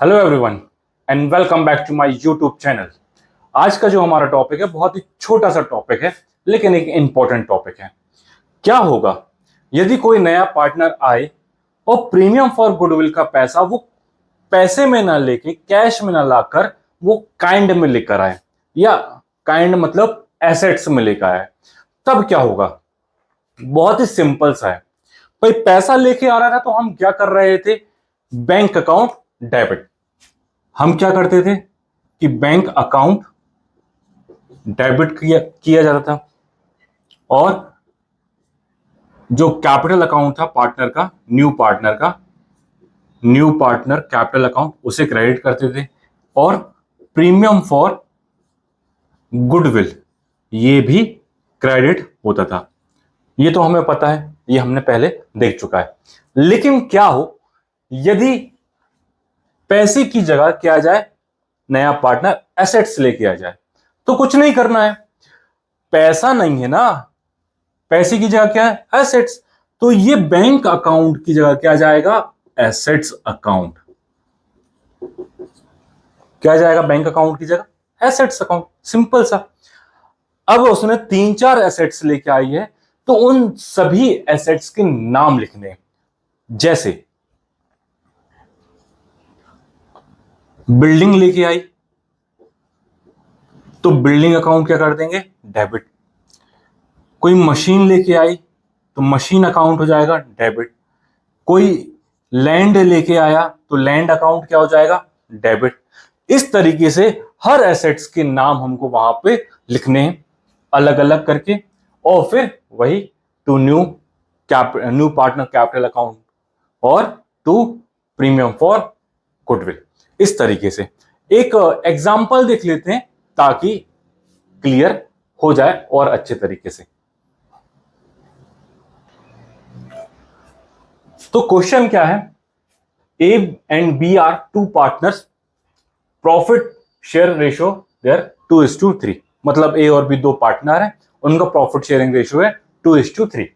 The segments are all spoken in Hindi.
Hello everyone and welcome back to my YouTube channel. आज का जो हमारा टॉपिक है बहुत ही छोटा सा टॉपिक है, लेकिन एक इंपॉर्टेंट टॉपिक है। क्या होगा यदि कोई नया पार्टनर आए और प्रीमियम फॉर गुडविल का पैसा वो पैसे में ना लेके कैश में ना लाकर वो काइंड में लेकर आए, या काइंड मतलब एसेट्स में लेकर आए, तब क्या होगा? बहुत ही सिंपल सा है। भाई पैसा लेके आ रहा था तो हम क्या कर रहे थे? Bank account debit. हम क्या करते थे कि बैंक अकाउंट डेबिट किया जाता था, और जो कैपिटल अकाउंट था पार्टनर का, न्यू पार्टनर कैपिटल अकाउंट, उसे क्रेडिट करते थे। और प्रीमियम फॉर गुडविल ये भी क्रेडिट होता था। ये तो हमें पता है, ये हमने पहले देख चुका है। लेकिन क्या हो यदि पैसे की जगह क्या आ जाए, नया पार्टनर एसेट्स लेके आ जाए? तो कुछ नहीं करना है, पैसा नहीं है ना, पैसे की जगह क्या है? एसेट्स। तो ये बैंक अकाउंट की जगह क्या जाएगा? Assets account. क्या जाएगा बैंक अकाउंट की जगह? Assets account. सिंपल सा। अब उसने 3-4 एसेट्स लेके आई है, तो उन सभी एसेट्स के नाम लिखने हैं। जैसे बिल्डिंग लेके आई तो बिल्डिंग अकाउंट क्या कर देंगे? डेबिट। कोई मशीन लेके आई तो मशीन अकाउंट हो जाएगा डेबिट। कोई लैंड लेके आया तो लैंड अकाउंट क्या हो जाएगा? डेबिट। इस तरीके से हर एसेट्स के नाम हमको वहां पे लिखने हैं अलग अलग करके, और फिर वही to new partner capital account और टू प्रीमियम फॉर गुडविल। इस तरीके से एक एग्जांपल देख लेते हैं ताकि क्लियर हो जाए और अच्छे तरीके से। तो क्वेश्चन क्या है? A and B are two partners, profit share ratio there 2:3। मतलब ए और बी दो पार्टनर हैं, उनका प्रॉफिट शेयरिंग रेशियो है 2:3।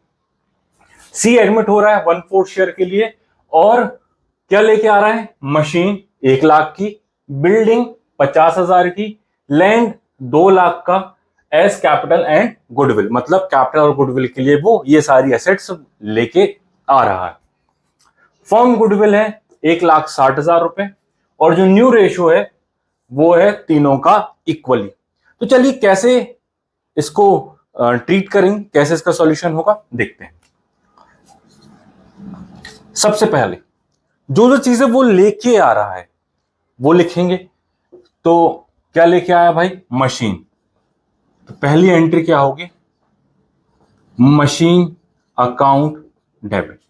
सी एडमिट हो रहा है 1/4 शेयर के लिए, और क्या लेके आ रहा है? मशीन 1 लाख की, बिल्डिंग 50,000 की, लैंड 2 लाख का, एज कैपिटल एंड गुडविल। मतलब कैपिटल और गुडविल के लिए वो ये सारी एसेट्स लेके आ रहा है। फर्म गुडविल है 1,60,000 रुपए, और जो न्यू रेशियो है वो है तीनों का इक्वली। तो चलिए कैसे इसको ट्रीट करेंगे, कैसे इसका सॉल्यूशन होगा देखते हैं। सबसे पहले जो जो चीजें वो लेके आ रहा है वो लिखेंगे। तो क्या लेके आया भाई? मशीन। तो पहली एंट्री क्या होगी? Machine account debit.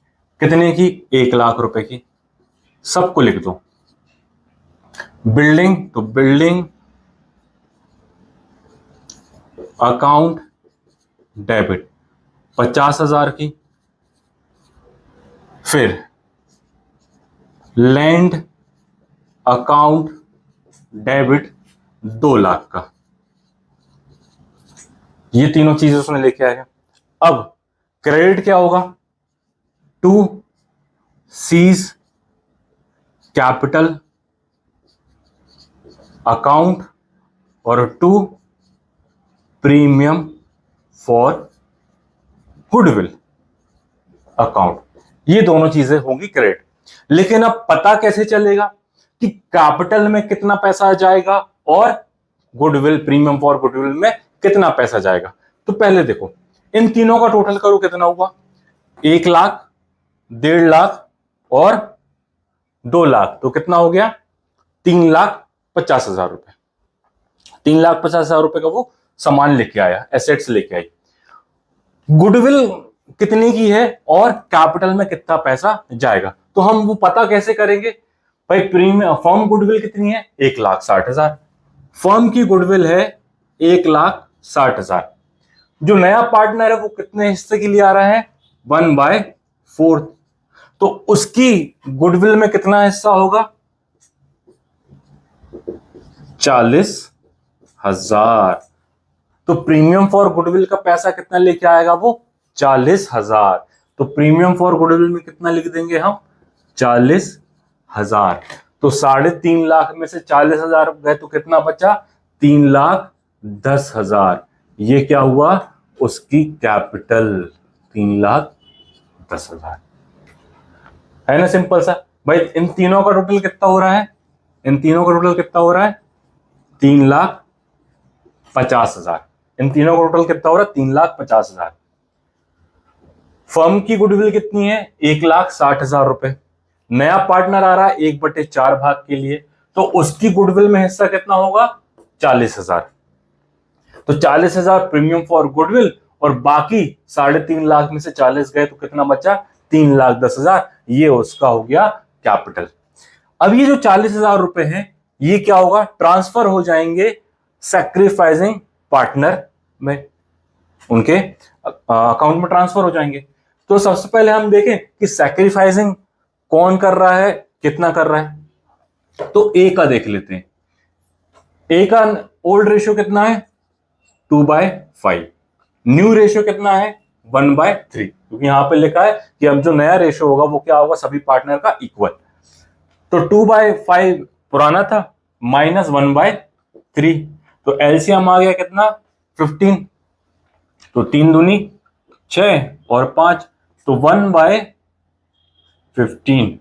कितने की? 1 लाख रुपए की। सबको लिख दो। बिल्डिंग, तो बिल्डिंग अकाउंट डेबिट 50,000 की। फिर लैंड अकाउंट डेबिट 2 लाख का। ये तीनों चीजें उसने लेके आया। अब क्रेडिट क्या होगा? टू सीज कैपिटल अकाउंट और to premium for goodwill account. ये दोनों चीजें होंगी क्रेडिट। लेकिन अब पता कैसे चलेगा कि कैपिटल में कितना पैसा जाएगा और गुडविल, प्रीमियम फॉर गुडविल में कितना पैसा जाएगा? तो पहले देखो इन तीनों का टोटल करो, कितना हुआ? 1 लाख, 1.5 लाख और 2 लाख, तो कितना हो गया? 3,50,000 रुपए। 3,50,000 रुपए का वो सामान लेके आया, एसेट्स लेके आई। गुडविल कितनी की है और कैपिटल में कितना पैसा जाएगा? तो हम वो पता कैसे करेंगे भाई? प्रीमियम फर्म गुडविल कितनी है? 1,60,000। फर्म की गुडविल है 1,60,000। जो नया पार्टनर है वो कितने हिस्से के लिए आ रहा है? 1/4। तो उसकी गुडविल में कितना हिस्सा होगा? 40,000। तो प्रीमियम फॉर गुडविल का पैसा कितना लेके आएगा वो? 40,000। तो प्रीमियम फॉर गुडविल में कितना लिख देंगे हम? 40,000। तो 3.5 लाख में से 40,000 गए तो कितना बचा? 3,10,000। ये क्या हुआ? उसकी कैपिटल 3,10,000। है ना सिंपल सा भाई। इन तीनों का टोटल कितना हो रहा है? इन तीनों का टोटल कितना हो रहा है? 3,50,000। इन तीनों का टोटल कितना हो रहा है? 3,50,000। फर्म की गुडविल कितनी है? 1,60,000 रुपए। नया पार्टनर आ रहा है 1/4 भाग के लिए, तो उसकी गुडविल में हिस्सा कितना होगा? 40,000। तो 40,000 प्रीमियम फॉर गुडविल और बाकी 3.5 लाख में से 40 गए तो कितना बचा? 3,10,000। ये उसका हो गया कैपिटल। अब ये जो 40,000 रुपए हैं ये क्या होगा? ट्रांसफर हो जाएंगे सैक्रिफाइसिंग पार्टनर में, उनके अकाउंट में ट्रांसफर हो जाएंगे। तो सबसे पहले हम देखें कि सैक्रिफाइसिंग कौन कर रहा है, कितना कर रहा है। तो ए का देख लेते हैं। ए का ओल्ड रेशियो कितना है? 2/5। न्यू रेशियो कितना है? 1/3, क्योंकि यहां पे लिखा है कि अब जो नया रेशियो होगा वो क्या होगा? सभी पार्टनर का इक्वल। तो 2/5 पुराना था, -1/3, तो एलसीएम आ गया कितना? 15। तो 3 दूनी 6 और 5, तो 1/15।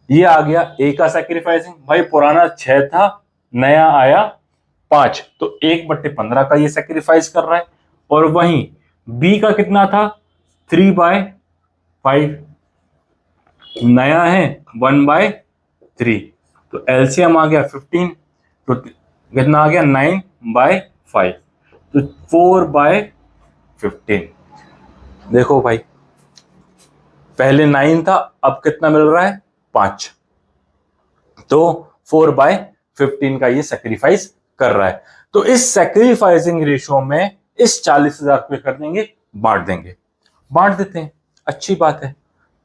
ये आ गया ए का सैक्रिफाइसिंग। भाई पुराना 6 था, नया आया 5, तो 1/15 का ये सैक्रिफाइस कर रहा है। और वहीं बी का कितना था? 3/5, नया है 1/3, तो एलसीएम आ गया 15, तो कितना आ गया? 9/5, तो 4/15। देखो भाई, पहले 9 था, अब कितना मिल रहा है? 5, तो 4/15 का ये सैक्रिफाइस कर रहा है। तो इस सैक्रिफाइसिंग रेशियो में इस 40,000 को कर देंगे, बांट देंगे। बांट देते हैं, अच्छी बात है,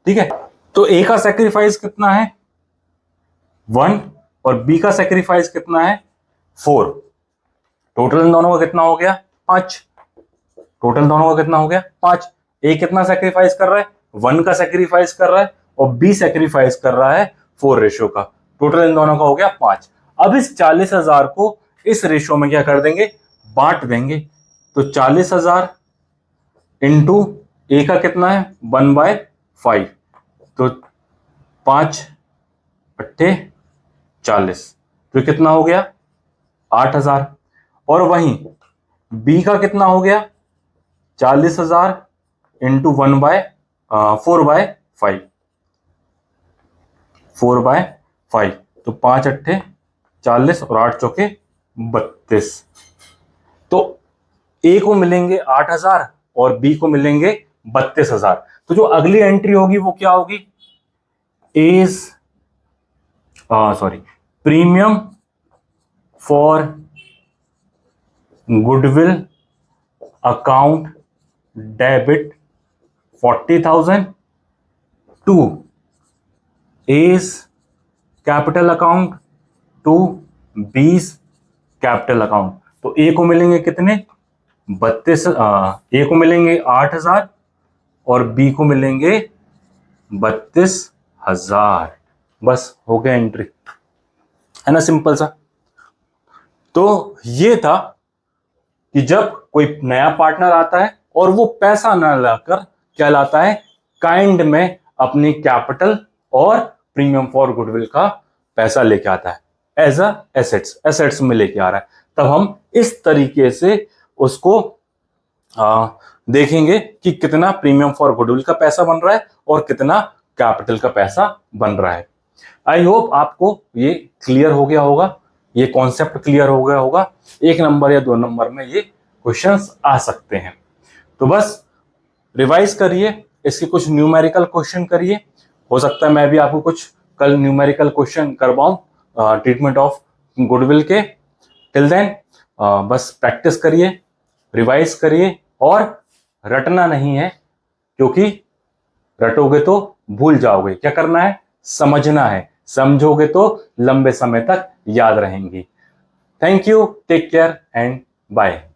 ठीक है। तो ए का सैक्रिफाइस कितना है? 1, और बी का सैक्रिफाइस कितना है? 4। टोटल इन दोनों का कितना हो गया? 5। टोटल दोनों का कितना हो गया? 5। ए कितना सैक्रिफाइस कर रहा है? 1 का सैक्रिफाइस कर रहा है, और बी सैक्रिफाइस कर रहा है 4 रेशियो का। टोटल इन दोनों का हो गया 5। अब इस 40,000 को इस रेशियो में क्या कर देंगे? बांट देंगे। तो 40,000 इंटू ए का कितना है? 1/5, तो 5/8 तो कितना हो गया? 8,000। और वहीं बी का कितना हो गया? 40,000 इंटू 4/5, 4/5, तो 5/8 और 8×4 = 32। तो ए को मिलेंगे 8,000 और बी को मिलेंगे 32,000। तो जो अगली एंट्री होगी वो क्या होगी? Premium for goodwill account debit 40,000 to A's capital account to B's capital account. तो ए को मिलेंगे कितने? 32। ए को मिलेंगे 8,000 और बी को मिलेंगे 32,000। बस हो गया एंट्री, है ना, सिंपल सा। तो ये था कि जब कोई नया पार्टनर आता है और वो पैसा ना लाकर क्या लाता है? काइंड में अपनी कैपिटल और प्रीमियम फॉर गुडविल का पैसा लेके आता है, एज अ एसेट्स में लेके आ रहा है। तब हम इस तरीके से उसको देखेंगे कि कितना प्रीमियम फॉर गुडविल का पैसा बन रहा है और कितना कैपिटल का पैसा बन रहा है। आई होप आपको ये क्लियर हो गया होगा, ये कॉन्सेप्ट क्लियर हो गया होगा। 1 नंबर या 2 नंबर में ये क्वेश्चंस आ सकते हैं। तो बस रिवाइज करिए, इसके कुछ न्यूमेरिकल क्वेश्चन करिए। हो सकता है मैं भी आपको कुछ कल न्यूमेरिकल क्वेश्चन करवाऊं ट्रीटमेंट ऑफ गुडविल के। टिल देन बस प्रैक्टिस करिए, रिवाइज करिए, और रटना नहीं है, क्योंकि रटोगे तो भूल जाओगे। क्या करना है? समझना है। समझोगे तो लंबे समय तक याद रहेंगी। Thank you, take care and bye.